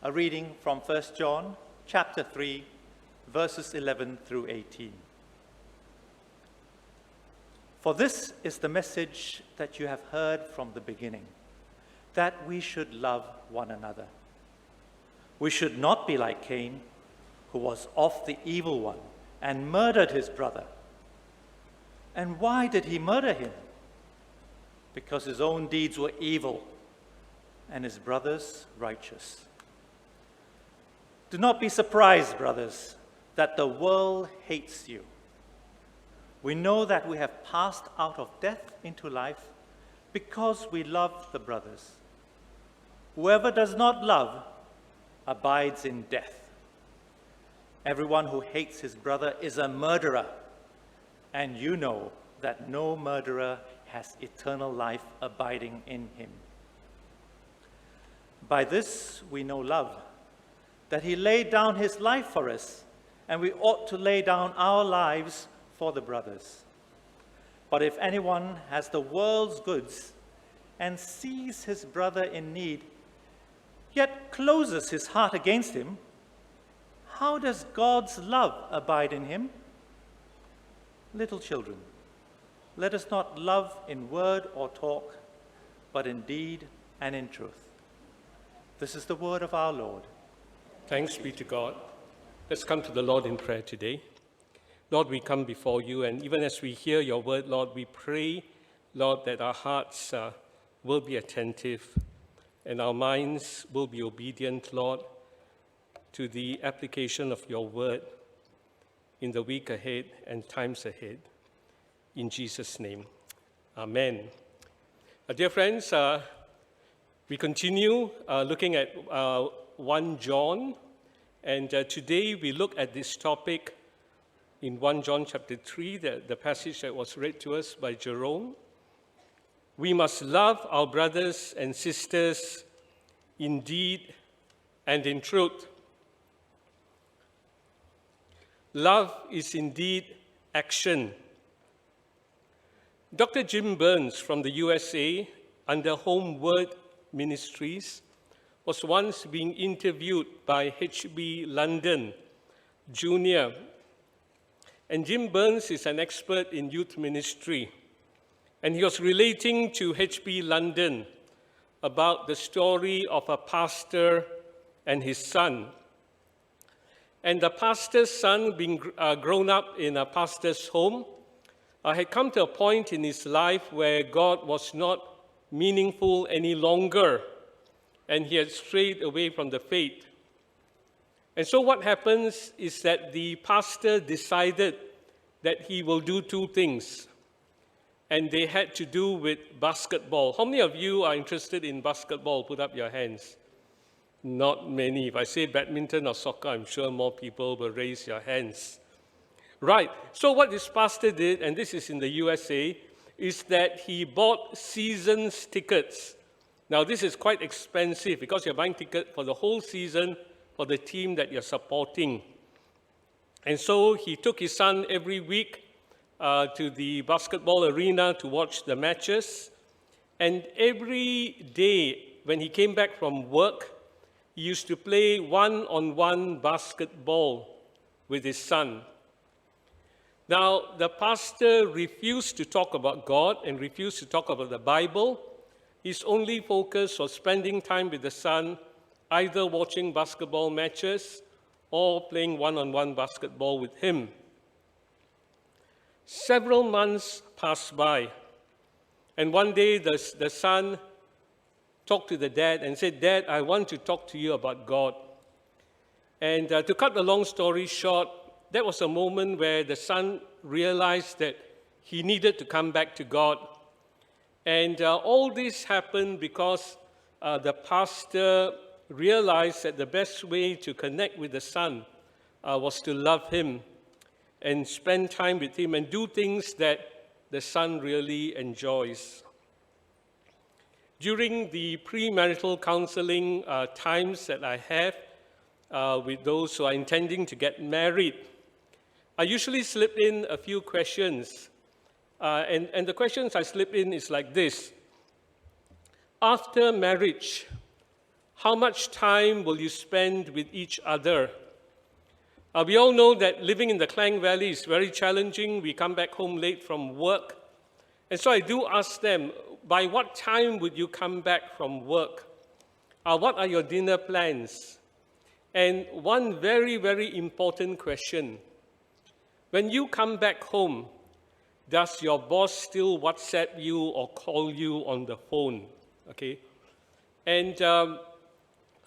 A reading from 1 John chapter 3, verses 11 through 18. For this is the message that you have heard from the beginning, that we should love one another. We should not be like Cain, who was of the evil one and murdered his brother. And why did he murder him? Because his own deeds were evil and his brother's righteous. Do not be surprised, brothers, that the world hates you. We know that we have passed out of death into life because we love the brothers. Whoever does not love abides in death. Everyone who hates his brother is a murderer, and you know that no murderer has eternal life abiding in him. By this we know love, that he laid down his life for us, and we ought to lay down our lives for the brothers. But if anyone has the world's goods and sees his brother in need, yet closes his heart against him, how does God's love abide in him? Little children, let us not love in word or talk, but in deed and in truth. This is the word of our Lord. Thanks be to God. Let's come to the Lord in prayer today. Lord, we come before you, and even as we hear your word, Lord, we pray, Lord, that our hearts will be attentive and our minds will be obedient, Lord, to the application of your word in the week ahead and times ahead. In Jesus' name, amen. Dear friends, we continue looking at 1 John, and today we look at this topic in 1 John chapter 3, the passage that was read to us by Jerome. We must love our brothers and sisters in deed and in truth. Love is indeed action. Dr. Jim Burns from the USA, under Home Word Ministries, was once being interviewed by H.B. London Jr. And Jim Burns is an expert in youth ministry. And he was relating to H.B. London about the story of a pastor and his son. And the pastor's son, being grown up in a pastor's home, had come to a point in his life where God was not meaningful any longer, and he had strayed away from the faith. And so what happens is that the pastor decided that he will do two things, and they had to do with basketball. How many of you are interested in basketball? Put up your hands. Not many. If I say badminton or soccer, I'm sure more people will raise your hands. Right. So what this pastor did, and this is in the USA, is that he bought season's tickets. Now, this is quite expensive because you're buying tickets for the whole season for the team that you're supporting. And so he took his son every week to the basketball arena to watch the matches. And every day when he came back from work, he used to play one-on-one basketball with his son. Now, the pastor refused to talk about God and refused to talk about the Bible. His only focus was spending time with the son, either watching basketball matches or playing one-on-one basketball with him. Several months passed by, and one day the son talked to the dad and said, "Dad, I want to talk to you about God." And to cut the long story short, that was a moment where the son realized that he needed to come back to God. And all this happened because the pastor realized that the best way to connect with the son was to love him and spend time with him and do things that the son really enjoys. During the premarital counseling times that I have with those who are intending to get married, I usually slip in a few questions. And the questions I slip in is like this. After marriage, How much time will you spend with each other? We all know that living in the Klang Valley is very challenging. We come back home late from work. And so I do ask them, by what time would you come back from work? What are your dinner plans? And one very, very important question. When you come back home, does your boss still WhatsApp you or call you on the phone? Okay? And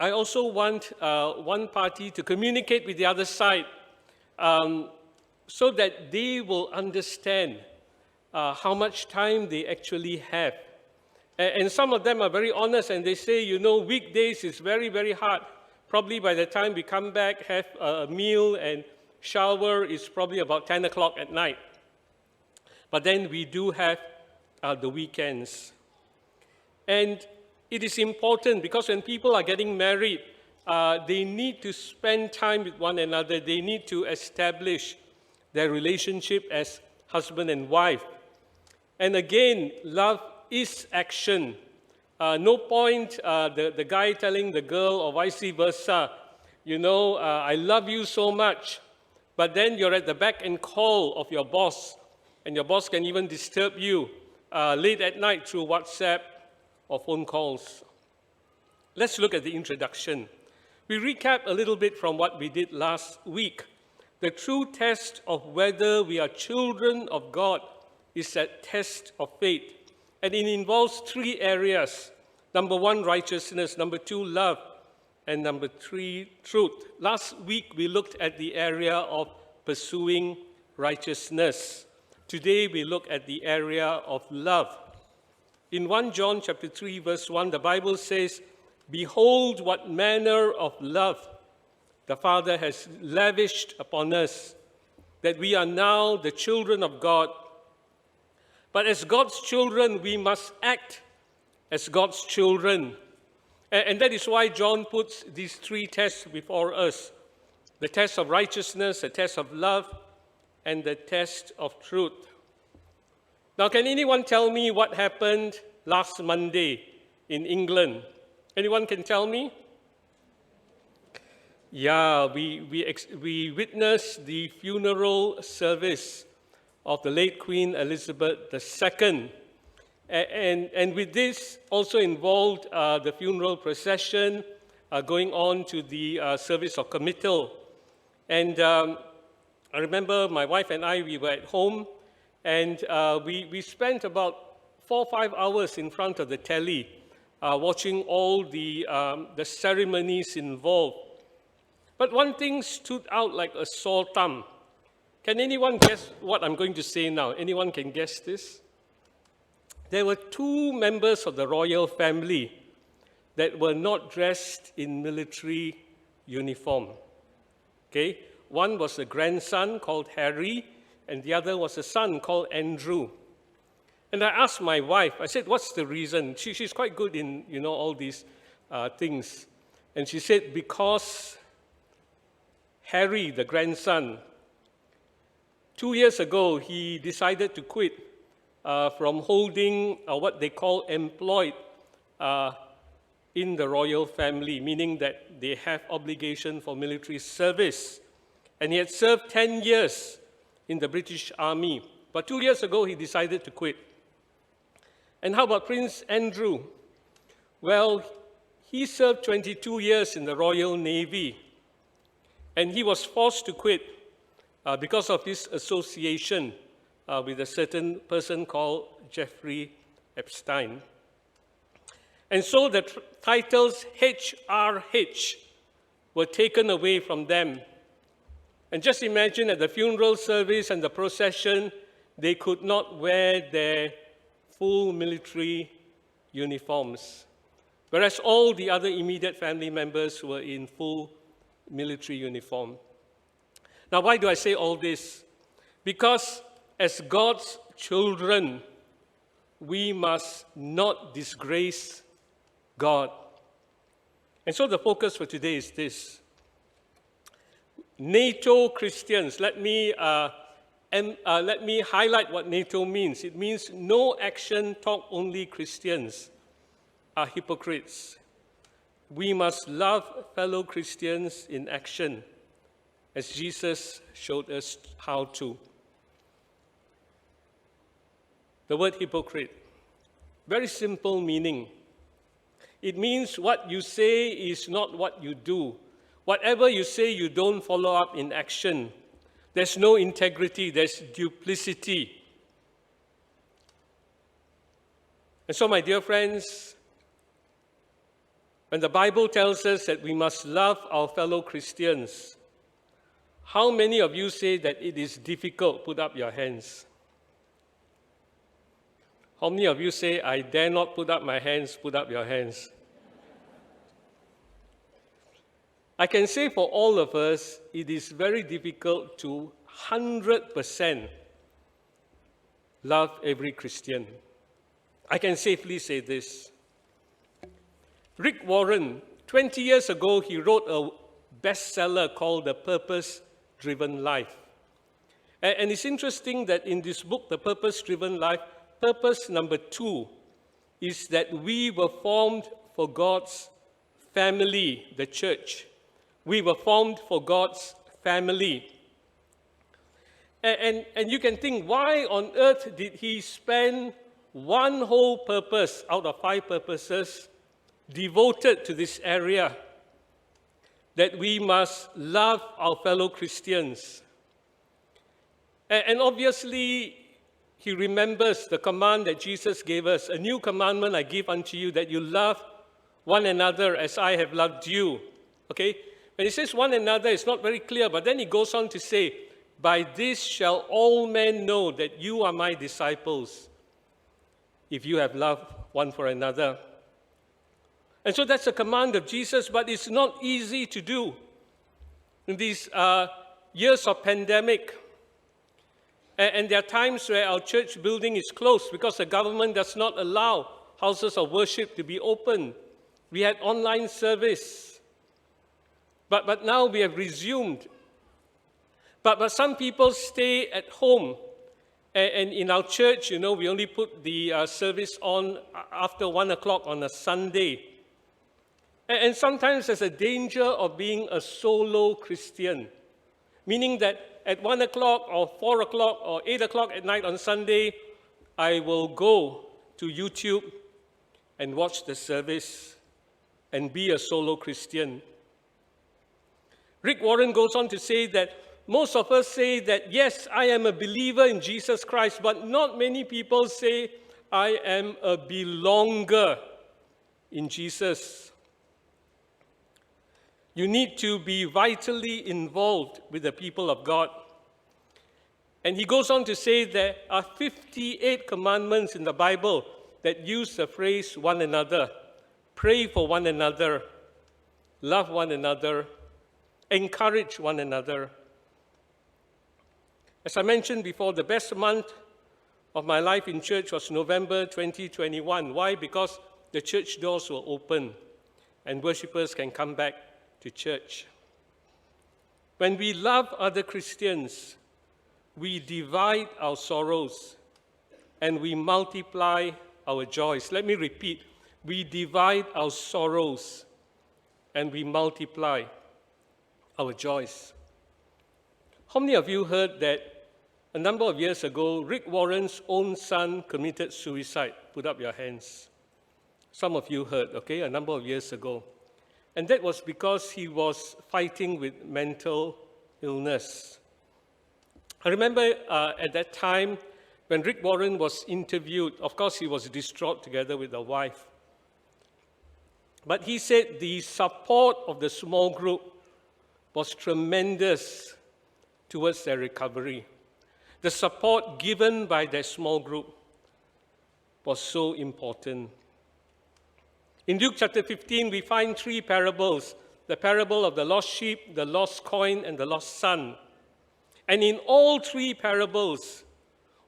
I also want one party to communicate with the other side so that they will understand how much time they actually have. And some of them are very honest and they say, you know, weekdays is very, very hard. Probably by the time we come back, have a meal and shower is probably about 10 o'clock at night. But then we do have the weekends. And it is important because when people are getting married, they need to spend time with one another. They need to establish their relationship as husband and wife. And again, love is action. No point the guy telling the girl or vice versa, you know, I love you so much, but then you're at the beck and call of your boss, and your boss can even disturb you late at night through WhatsApp or phone calls. Let's look at the introduction. We recap a little bit from what we did last week. The true test of whether we are children of God is that test of faith. And it involves three areas. Number one, righteousness. Number two, love. And number three, truth. Last week, we looked at the area of pursuing righteousness. Today, we look at the area of love. In 1 John chapter 3, verse 1, the Bible says, "Behold what manner of love the Father has lavished upon us, that we are now the children of God. But as God's children, we must act as God's children." And that is why John puts these three tests before us: the test of righteousness, the test of love, and the test of truth. Now, can anyone tell me what happened last Monday in England? Anyone can tell me? Yeah, we witnessed the funeral service of the late Queen Elizabeth II. And with this also involved the funeral procession going on to the service of committal. And I remember my wife and I, we were at home, and we spent about 4 or 5 hours in front of the telly, watching all the ceremonies involved. But one thing stood out like a sore thumb. Can anyone guess what I'm going to say now? Anyone can guess this? There were 2 members of the royal family that were not dressed in military uniform. Okay? One was a grandson called Harry, and the other was a son called Andrew. And I asked my wife, I said, what's the reason? She's quite good in, all these things. And she said, because Harry, the grandson, 2 years ago, he decided to quit from holding what they call employed in the royal family, meaning that they have obligation for military service. And he had served 10 years in the British Army. But 2 years ago, he decided to quit. And how about Prince Andrew? Well, he served 22 years in the Royal Navy. And he was forced to quit because of his association with a certain person called Jeffrey Epstein. And so the titles HRH were taken away from them. And just imagine at the funeral service and the procession, they could not wear their full military uniforms, whereas all the other immediate family members were in full military uniform. Now, why do I say all this? Because as God's children, we must not disgrace God. And so the focus for today is this. NATO Christians, let me highlight what NATO means. It means no action, talk only Christians are hypocrites. we must love fellow Christians in action, as Jesus showed us how to. The word hypocrite, very simple meaning. It means what you say is not what you do. Whatever you say, you don't follow up in action. There's no integrity, there's duplicity. And so, my dear friends, when the Bible tells us that we must love our fellow Christians, how many of you say that it is difficult? Put up your hands. How many of you say, I dare not put up my hands? Put up your hands. I can say for all of us, it is very difficult to 100% love every Christian. I can safely say this. Rick Warren, 20 years ago, he wrote a bestseller called The Purpose-Driven Life. And it's interesting that in this book, The Purpose-Driven Life, purpose number 2 is that we were formed for God's family, the church. We were formed for God's family. And you can think, why on earth did he spend one whole purpose out of 5 purposes devoted to this area, that we must love our fellow Christians? And obviously, he remembers the command that Jesus gave us, a new commandment I give unto you, that you love one another as I have loved you. Okay? When he says one another, it's not very clear, but then he goes on to say, by this shall all men know that you are my disciples, if you have love one for another. And so that's a command of Jesus, but it's not easy to do. In these years of pandemic, and there are times where our church building is closed because the government does not allow houses of worship to be open. We had online service, but now we have resumed. But some people stay at home. And in our church, we only put the service on after 1 o'clock on a Sunday. And sometimes there's a danger of being a solo Christian, meaning that at 1 o'clock or 4 o'clock or 8 o'clock at night on Sunday, I will go to YouTube and watch the service and be a solo Christian. Rick Warren goes on to say that most of us say that, yes, I am a believer in Jesus Christ, but not many people say, I am a belonger in Jesus. You need to be vitally involved with the people of God. And he goes on to say there are 58 commandments in the Bible that use the phrase one another. Pray for one another, love one another, encourage one another. As I mentioned before, the best month of my life in church was November 2021. Why? Because the church doors were open and worshippers can come back to church. When we love other Christians, we divide our sorrows and we multiply our joys. Let me repeat. We divide our sorrows and we multiply our joys. How many of you heard that a number of years ago, Rick Warren's own son committed suicide? Put up your hands. Some of you heard, okay, a number of years ago. And that was because he was fighting with mental illness. I remember at that time when Rick Warren was interviewed, of course he was distraught together with the wife. But he said the support of the small group was tremendous towards their recovery. The support given by their small group was so important. In Luke chapter 15, we find 3 parables: the parable of the lost sheep, the lost coin, and the lost son. And in all 3 parables,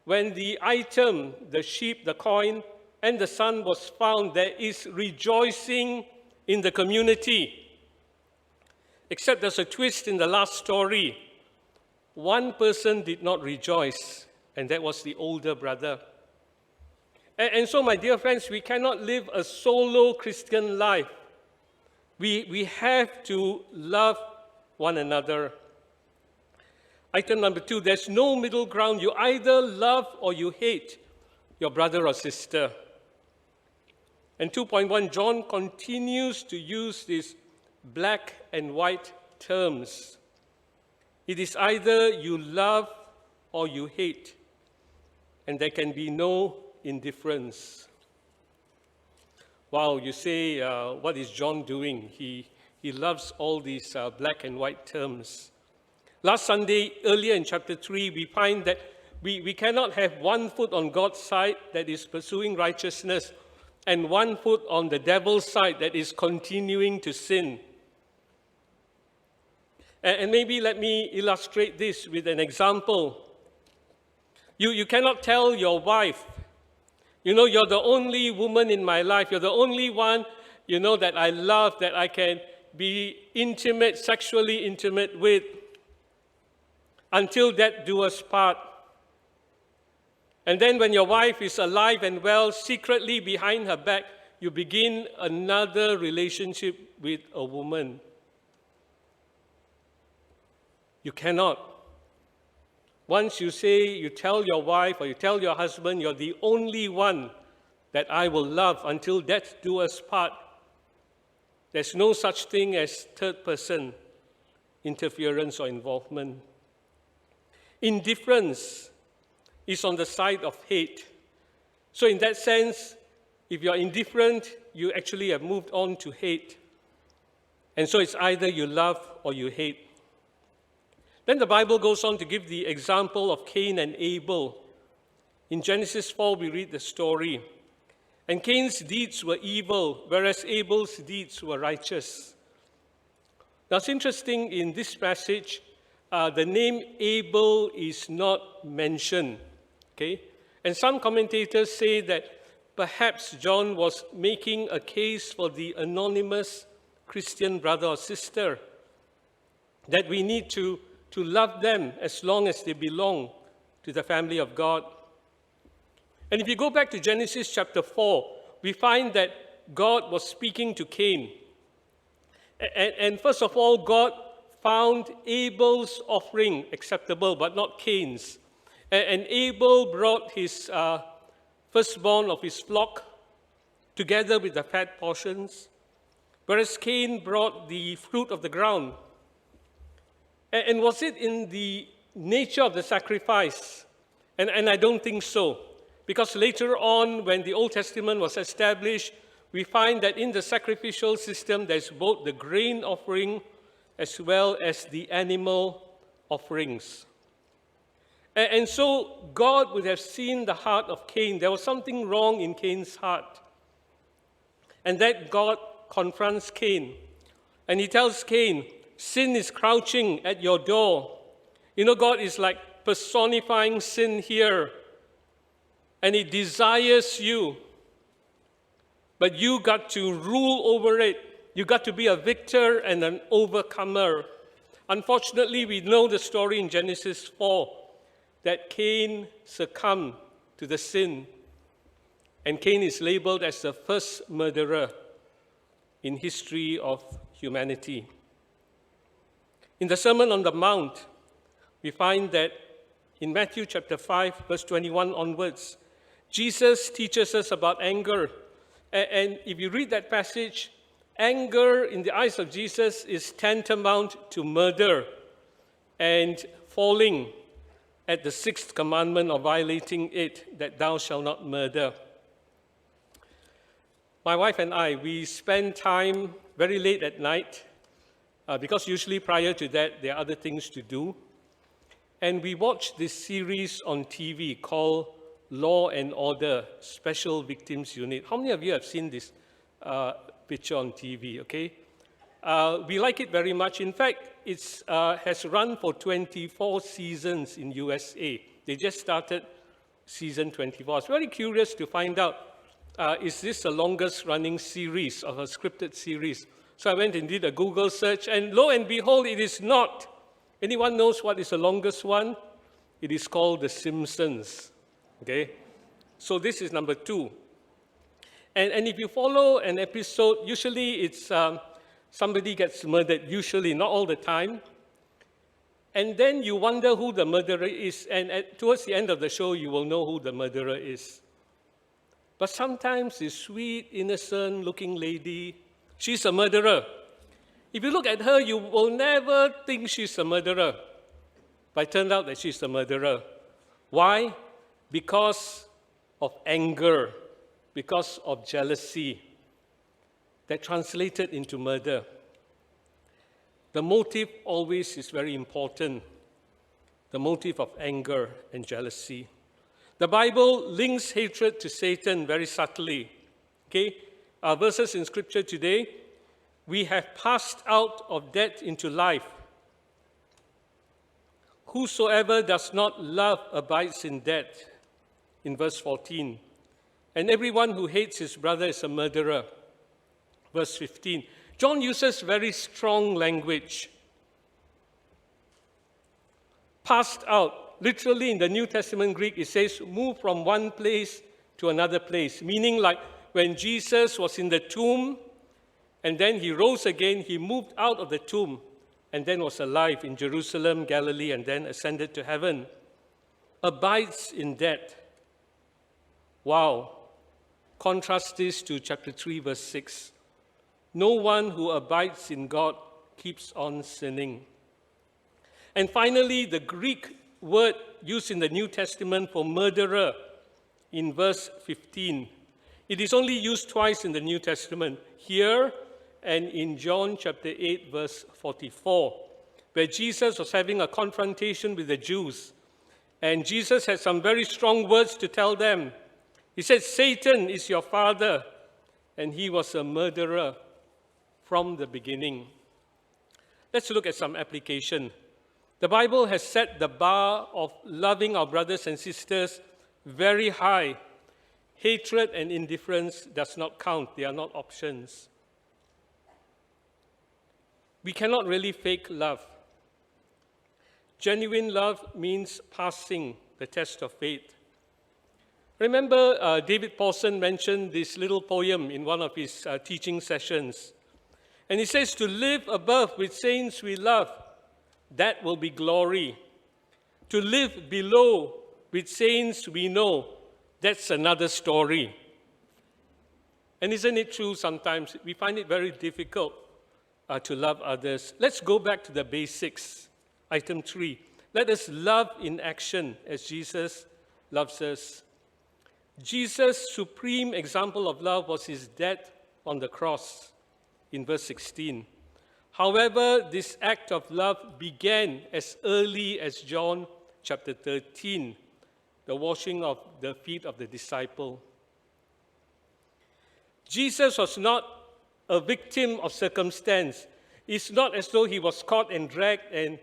when the item, the sheep, the coin, and the son was found, there is rejoicing in the community. Except there's a twist in the last story. One person did not rejoice, and that was the older brother. And so, my dear friends, we cannot live a solo Christian life. We have to love one another. Item number 2, there's no middle ground. You either love or you hate your brother or sister. And 2.1, John continues to use these black and white terms. It is either you love or you hate, and there can be no indifference. Wow, you say, what is John doing? He loves all these black and white terms. Last Sunday, earlier in chapter 3, we find that we cannot have one foot on God's side that is pursuing righteousness and one foot on the devil's side that is continuing to sin. And maybe let me illustrate this with an example. You cannot tell your wife, you're the only woman in my life, you're the only one, that I love, that I can be intimate, sexually intimate with, until death do us part. And then when your wife is alive and well, secretly behind her back, you begin another relationship with a woman. You cannot. Once you tell your wife or you tell your husband, you're the only one that I will love until death do us part. There's no such thing as third person interference or involvement. Indifference is on the side of hate. So in that sense, if you're indifferent, you actually have moved on to hate. And so it's either you love or you hate. Then the Bible goes on to give the example of Cain and Abel. In Genesis 4, we read the story. And Cain's deeds were evil, whereas Abel's deeds were righteous. Now it's interesting in this passage, the name Abel is not mentioned. Okay? And some commentators say that perhaps John was making a case for the anonymous Christian brother or sister, that we need to love them as long as they belong to the family of God. And if you go back to Genesis chapter 4, we find that God was speaking to Cain. And first of all, God found Abel's offering acceptable, but not Cain's. And Abel brought his firstborn of his flock together with the fat portions, whereas Cain brought the fruit of the ground. And was it in the nature of the sacrifice? And I don't think so. Because later on, when the Old Testament was established, we find that in the sacrificial system, there's both the grain offering as well as the animal offerings. And so God would have seen the heart of Cain. There was something wrong in Cain's heart. And that God confronts Cain. And he tells Cain, sin is crouching at your door. God is like personifying sin here. And it desires you. But you got to rule over it. You got to be a victor and an overcomer. Unfortunately, we know the story in Genesis 4 that Cain succumbed to the sin. And Cain is labeled as the first murderer in history of humanity. In the Sermon on the Mount, we find that in Matthew chapter 5, verse 21 onwards, Jesus teaches us about anger. And if you read that passage, anger in the eyes of Jesus is tantamount to murder and falling at the sixth commandment of violating it, that thou shalt not murder. My wife and I, we spend time very late at night because usually prior to that, there are other things to do. And we watch this series on TV called Law and Order, Special Victims Unit. How many of you have seen this picture on TV, okay? We like it very much. In fact, it has run for 24 seasons in USA. They just started season 24. I was very curious to find out, is this the longest running series of a scripted series? So I went and did a Google search, and lo and behold, it is not. Anyone knows what is the longest one? It is called The Simpsons. Okay? So this is number 2. And if you follow an episode, usually it's Somebody gets murdered, usually, not all the time. And then you wonder who the murderer is. And towards the end of the show, you will know who the murderer is. But sometimes this sweet, innocent-looking lady, she's a murderer. If you look at her, you will never think she's a murderer. But it turned out that she's a murderer. Why? Because of anger, because of jealousy that translated into murder. The motive always is very important, the motive of anger and jealousy. The Bible links hatred to Satan very subtly. Okay? Our verses in Scripture today, we have passed out of death into life. Whosoever does not love abides in death, in verse 14. And everyone who hates his brother is a murderer, verse 15. John uses very strong language. Passed out. Literally in the New Testament Greek, it says, move from one place to another place. Meaning like when Jesus was in the tomb, and then he rose again, he moved out of the tomb, and then was alive in Jerusalem, Galilee, and then ascended to heaven. Abides in death. Wow. Contrast this to chapter 3, verse 6. No one who abides in God keeps on sinning. And finally, the Greek word used in the New Testament for murderer in verse 15. It is only used twice in the New Testament, here and in John chapter 8, verse 44, where Jesus was having a confrontation with the Jews. And Jesus had some very strong words to tell them. He said, Satan is your father, and he was a murderer from the beginning. Let's look at some application. The Bible has set the bar of loving our brothers and sisters very high. Hatred and indifference does not count. They are not options. We cannot really fake love. Genuine love means passing the test of faith. Remember, David Paulson mentioned this little poem in one of his teaching sessions. And he says, to live above with saints we love, that will be glory. To live below with saints we know, that's another story. And isn't it true sometimes? We find it very difficult to love others. Let's go back to the basics. Item 3. Let us love in action as Jesus loves us. Jesus' supreme example of love was his death on the cross in verse 16. However, this act of love began as early as John chapter 13, the washing of the feet of the disciple. Jesus was not a victim of circumstance. It's not as though he was caught and dragged and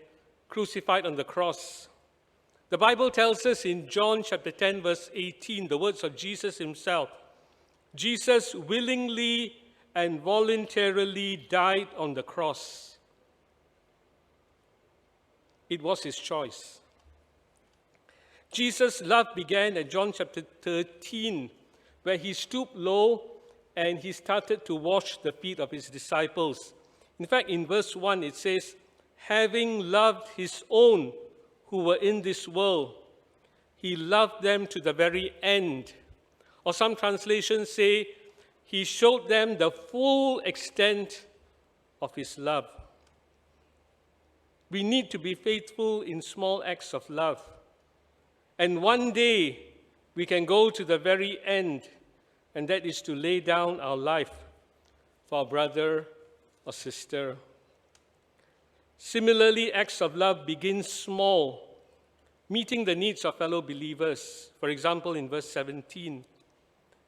crucified on the cross. The Bible tells us in John chapter 10, verse 18, the words of Jesus himself, Jesus willingly and voluntarily died on the cross. It was his choice. Jesus' love began at John chapter 13, where he stooped low and he started to wash the feet of his disciples. In fact, in verse 1, it says, having loved his own who were in this world, he loved them to the very end. Or some translations say, he showed them the full extent of his love. We need to be faithful in small acts of love. And one day, we can go to the very end, and that is to lay down our life for our brother or sister. Similarly, acts of love begin small, meeting the needs of fellow believers, for example, in verse 17,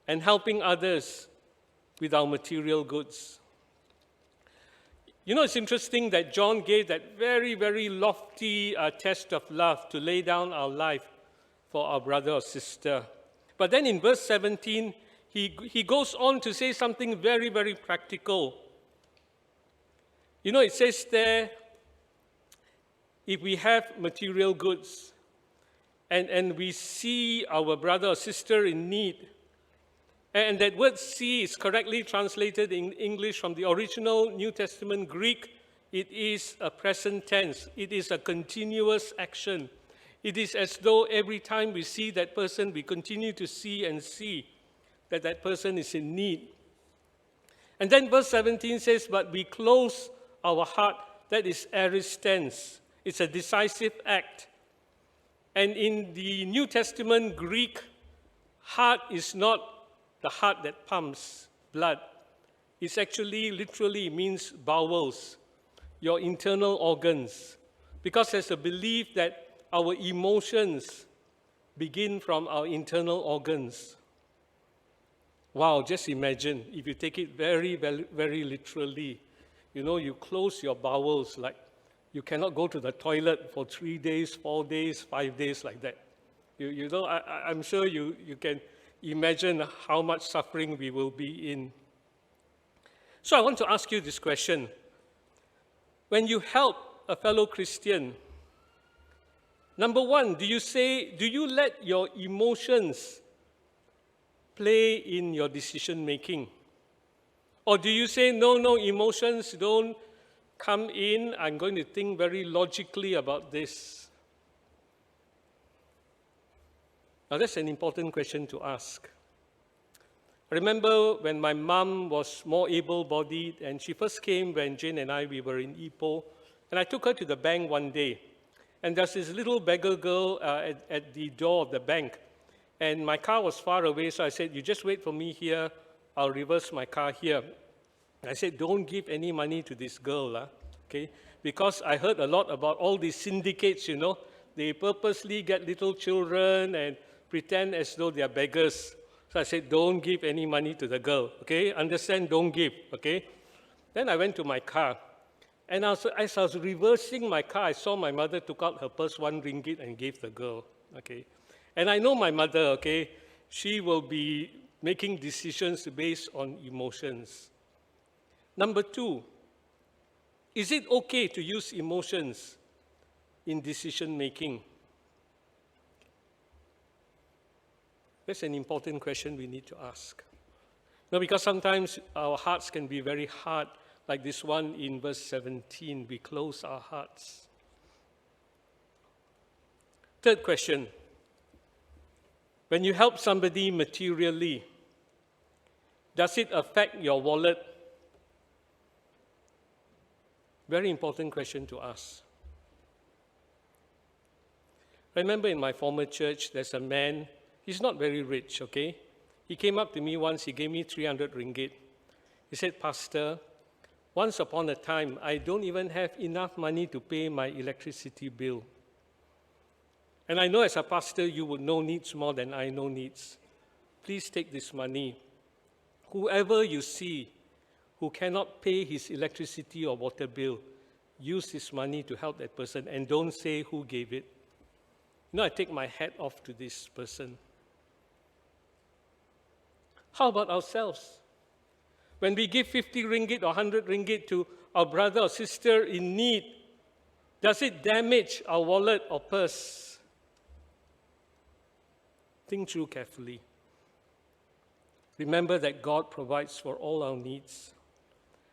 and helping others with our material goods. You know, it's interesting that John gave that very, very lofty test of love to lay down our life for our brother or sister. But then in verse 17, he goes on to say something very, very practical. You know, it says there, if we have material goods and we see our brother or sister in need, And that word see is correctly translated in English from the original New Testament Greek. It is a present tense. It is a continuous action. It is as though every time we see that person, we continue to see and see that that person is in need. And then verse 17 says, but we close our heart. That is aorist tense. It's a decisive act. And in the New Testament Greek, heart is not the heart that pumps blood. It actually literally means bowels, your internal organs. Because there's a belief that our emotions begin from our internal organs. Wow, just imagine if you take it very, very, very literally. You know, you close your bowels, like you cannot go to the toilet for 3 days, 4 days, 5 days like that. You know, I'm sure you can imagine how much suffering we will be in. So I want to ask you this question. When you help a fellow Christian, number one, do you let your emotions play in your decision making? Or do you say, no, emotions don't come in, I'm going to think very logically about this? Now, that's an important question to ask. I remember when my mom was more able-bodied, and she first came when Jane and we were in Ipoh, and I took her to the bank one day. And there's this little beggar girl at the door of the bank. And my car was far away, so I said, you just wait for me here, I'll reverse my car here. I said, don't give any money to this girl, okay? Because I heard a lot about all these syndicates, you know. They purposely get little children and pretend as though they are beggars. So I said, don't give any money to the girl, okay? Understand, don't give, okay? Then I went to my car. And as I was reversing my car, I saw my mother took out her purse, 1 ringgit, and gave the girl, okay? And I know my mother, okay? She will be making decisions based on emotions. Number 2, is it okay to use emotions in decision making? That's an important question we need to ask. No, because sometimes our hearts can be very hard, like this one in verse 17, we close our hearts. Third question, when you help somebody materially, does it affect your wallet? Very important question to ask. I remember in my former church, there's a man, he's not very rich, okay? He came up to me once, he gave me 300 ringgit. He said, Pastor, once upon a time, I don't even have enough money to pay my electricity bill. And I know as a pastor, you would know needs more than I know needs. Please take this money. Whoever you see who cannot pay his electricity or water bill, use this money to help that person and don't say who gave it. You know, I take my hat off to this person. How about ourselves? When we give 50 ringgit or 100 ringgit to our brother or sister in need, does it damage our wallet or purse? Think through carefully. Remember that God provides for all our needs.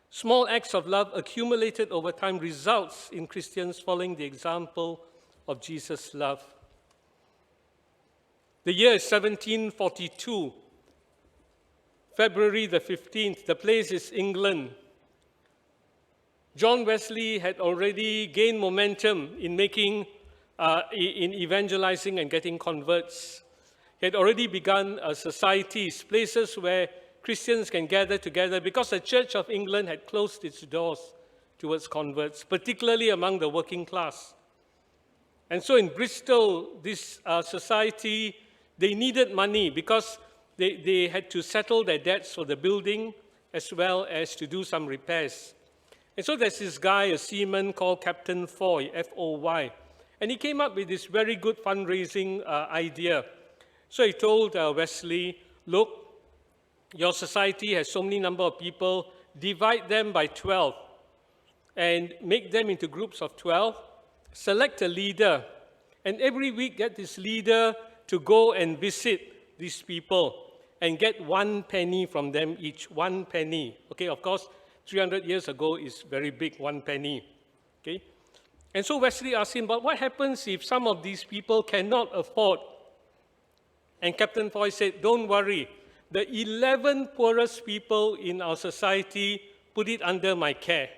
Small acts of love accumulated over time results in Christians following the example of Jesus' love. The year is 1742, February the 15th. The place is England. John Wesley had already gained momentum in in evangelizing and getting converts. He had already begun societies, places where Christians can gather together because the Church of England had closed its doors towards converts, particularly among the working class. And so in Bristol, this society, they needed money because they had to settle their debts for the building as well as to do some repairs. And so there's this guy, a seaman called Captain Foy, F-O-Y, and he came up with this very good fundraising idea. So he told Wesley, look, your society has so many number of people, divide them by 12 and make them into groups of 12, select a leader, and every week get this leader to go and visit these people and get 1 penny from them each, 1 penny. Okay, of course, 300 years ago is very big, 1 penny. Okay, and so Wesley asked him, but what happens if some of these people cannot afford? And Captain Foy said, don't worry, the 11 poorest people in our society put it under my care.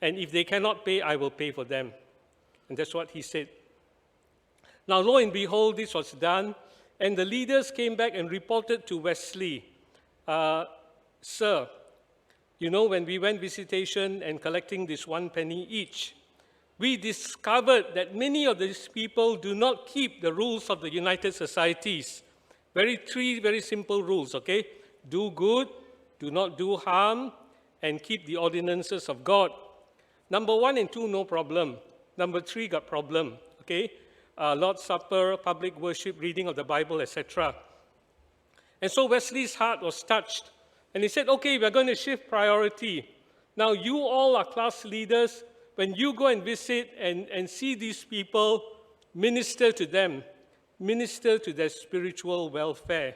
And if they cannot pay, I will pay for them. And that's what he said. Now, lo and behold, this was done, and the leaders came back and reported to Wesley, sir, you know, when we went visitation and collecting this 1 penny each, we discovered that many of these people do not keep the rules of the United Societies. Three very simple rules, okay? Do good, do not do harm, and keep the ordinances of God. Number 1 and 2, no problem. Number 3 got problem, okay? Lord's Supper, public worship, reading of the Bible, etc. And so Wesley's heart was touched. And he said, okay, we're going to shift priority. Now you all are class leaders. When you go and visit and see these people, minister to them, minister to their spiritual welfare.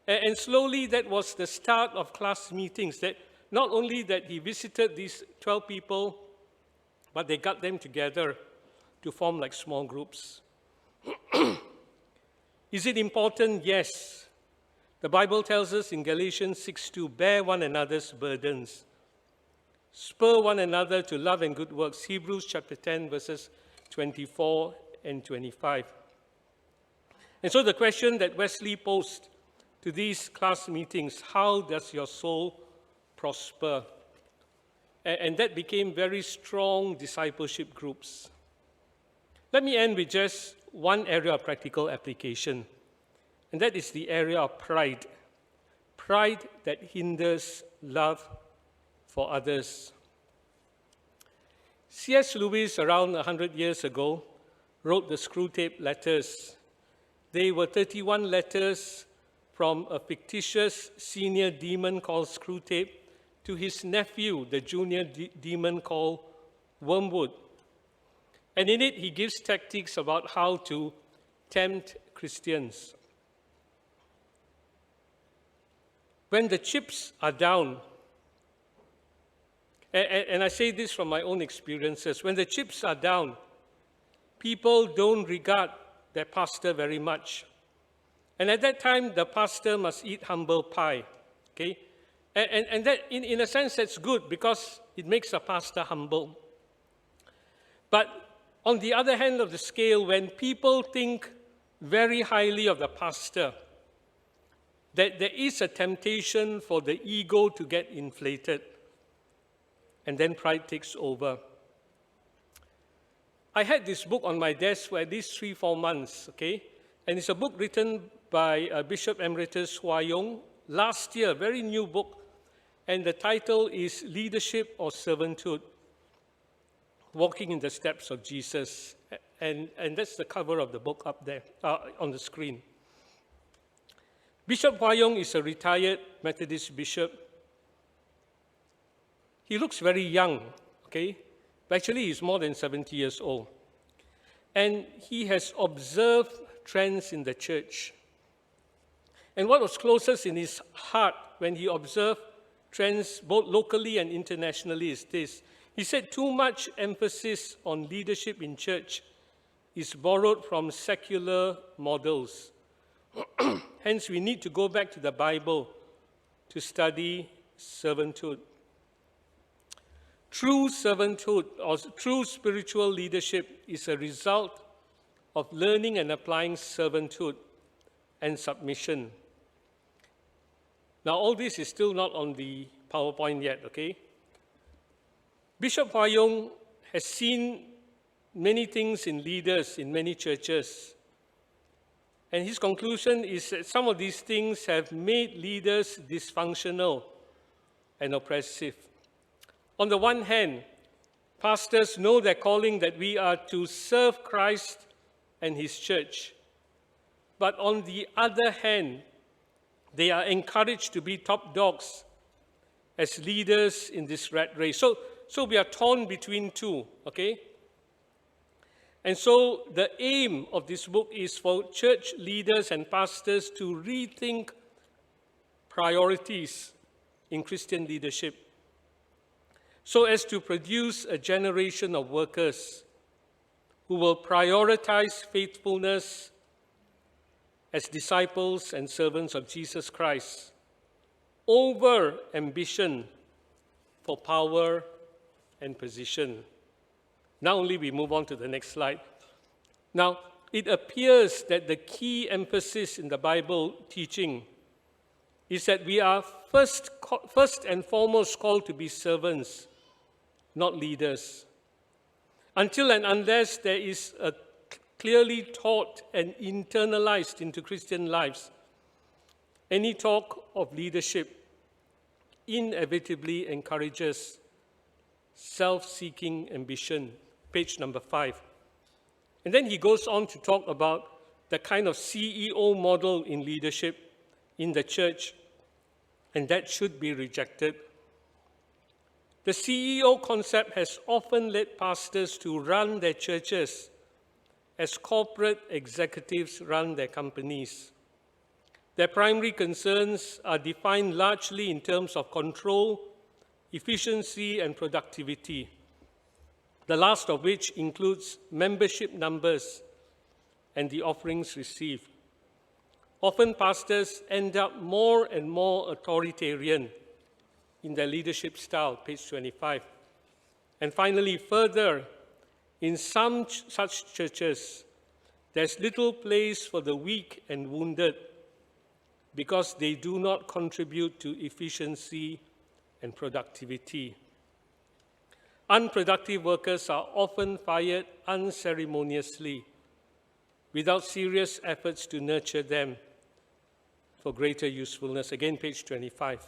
And slowly that was the start of class meetings, that not only that he visited these 12 people, but they got them together to form like small groups. Is it important? Yes. The Bible tells us in Galatians 6:2, bear one another's burdens. Spur one another to love and good works. Hebrews chapter 10, verses 24 and 25. And so the question that Wesley posed to these class meetings, how does your soul prosper? And that became very strong discipleship groups. Let me end with just one area of practical application, and that is the area of pride. Pride that hinders love for others. C.S. Lewis, around 100 years ago, wrote the Screwtape Letters. They were 31 letters from a fictitious senior demon called Screwtape to his nephew, the junior demon called Wormwood. And in it, he gives tactics about how to tempt Christians. When the chips are down, and I say this from my own experiences, when the chips are down, people don't regard their pastor very much. And at that time, the pastor must eat humble pie, okay? And that, in a sense, that's good because it makes a pastor humble. But on the other hand of the scale, when people think very highly of the pastor, that there is a temptation for the ego to get inflated, and then pride takes over. I had this book on my desk for at least 3-4 months, okay? And it's a book written by Bishop Emeritus Hua Yong last year, very new book. And the title is Leadership or Servanthood, Walking in the Steps of Jesus. And that's the cover of the book up there on the screen. Bishop Hua Yong is a retired Methodist bishop. He looks very young, okay? But actually, he's more than 70 years old. And he has observed trends in the church. And what was closest in his heart when he observed trends both locally and internationally is this. He said too much emphasis on leadership in church is borrowed from secular models. Hence, we need to go back to the Bible to study servanthood. True servanthood or true spiritual leadership is a result of learning and applying servanthood and submission. Now, all this is still not on the PowerPoint yet, okay? Bishop Hua Yong has seen many things in leaders in many churches. And his conclusion is that some of these things have made leaders dysfunctional and oppressive. On the one hand, pastors know their calling that we are to serve Christ and his church. But on the other hand, they are encouraged to be top dogs as leaders in this rat race. So we are torn between two, okay? And so the aim of this book is for church leaders and pastors to rethink priorities in Christian leadership so as to produce a generation of workers who will prioritize faithfulness as disciples and servants of Jesus Christ over ambition for power and position. Now only we move on to the next slide. Now, it appears that the key emphasis in the Bible teaching is that we are first and foremost called to be servants, not leaders. Until and unless there is a clearly taught and internalized into Christian lives, any talk of leadership inevitably encourages self-seeking ambition. Page number 5. And then he goes on to talk about the kind of CEO model in leadership in the church, and that should be rejected. The CEO concept has often led pastors to run their churches as corporate executives run their companies. Their primary concerns are defined largely in terms of control, efficiency, and productivity, the last of which includes membership numbers and the offerings received. Often pastors end up more and more authoritarian in their leadership style, page 25. And finally, further, in some such churches, there's little place for the weak and wounded because they do not contribute to efficiency and productivity. Unproductive workers are often fired unceremoniously without serious efforts to nurture them for greater usefulness. Again, page 25.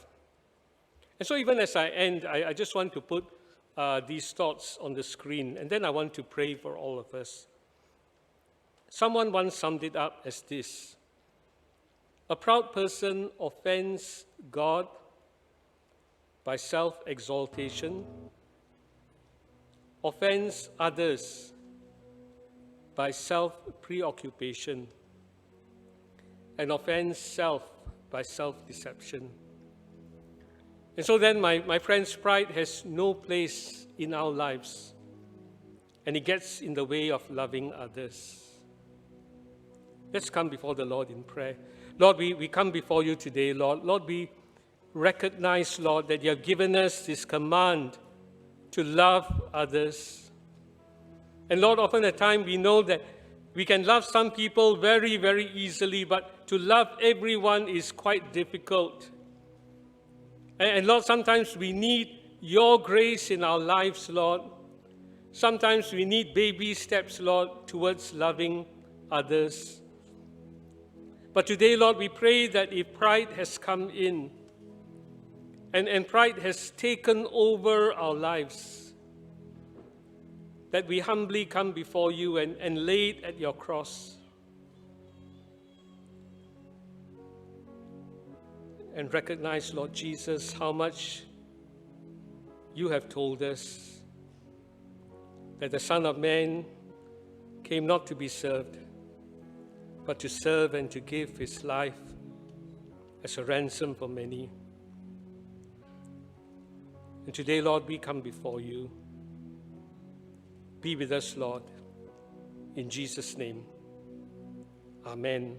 And so even as I end, I just want to put these thoughts on the screen, and then I want to pray for all of us. Someone once summed it up as this: a proud person offends God by self-exaltation, offends others by self-preoccupation, and offends self by self-deception. And so then, my friends, pride has no place in our lives, and it gets in the way of loving others. Let's come before the Lord in prayer. Lord, we come before you today, Lord. Lord, we recognize, Lord, that you have given us this command to love others. And Lord, often at times we know that we can love some people very, very easily, but to love everyone is quite difficult. And Lord, sometimes we need your grace in our lives, Lord. Sometimes we need baby steps, Lord, towards loving others. But today, Lord, we pray that if pride has come in and pride has taken over our lives, that we humbly come before you and lay it at your cross. And recognize, Lord Jesus, how much you have told us that the Son of Man came not to be served, but to serve and to give his life as a ransom for many. And today, Lord, we come before you. Be with us, Lord, in Jesus' name. Amen.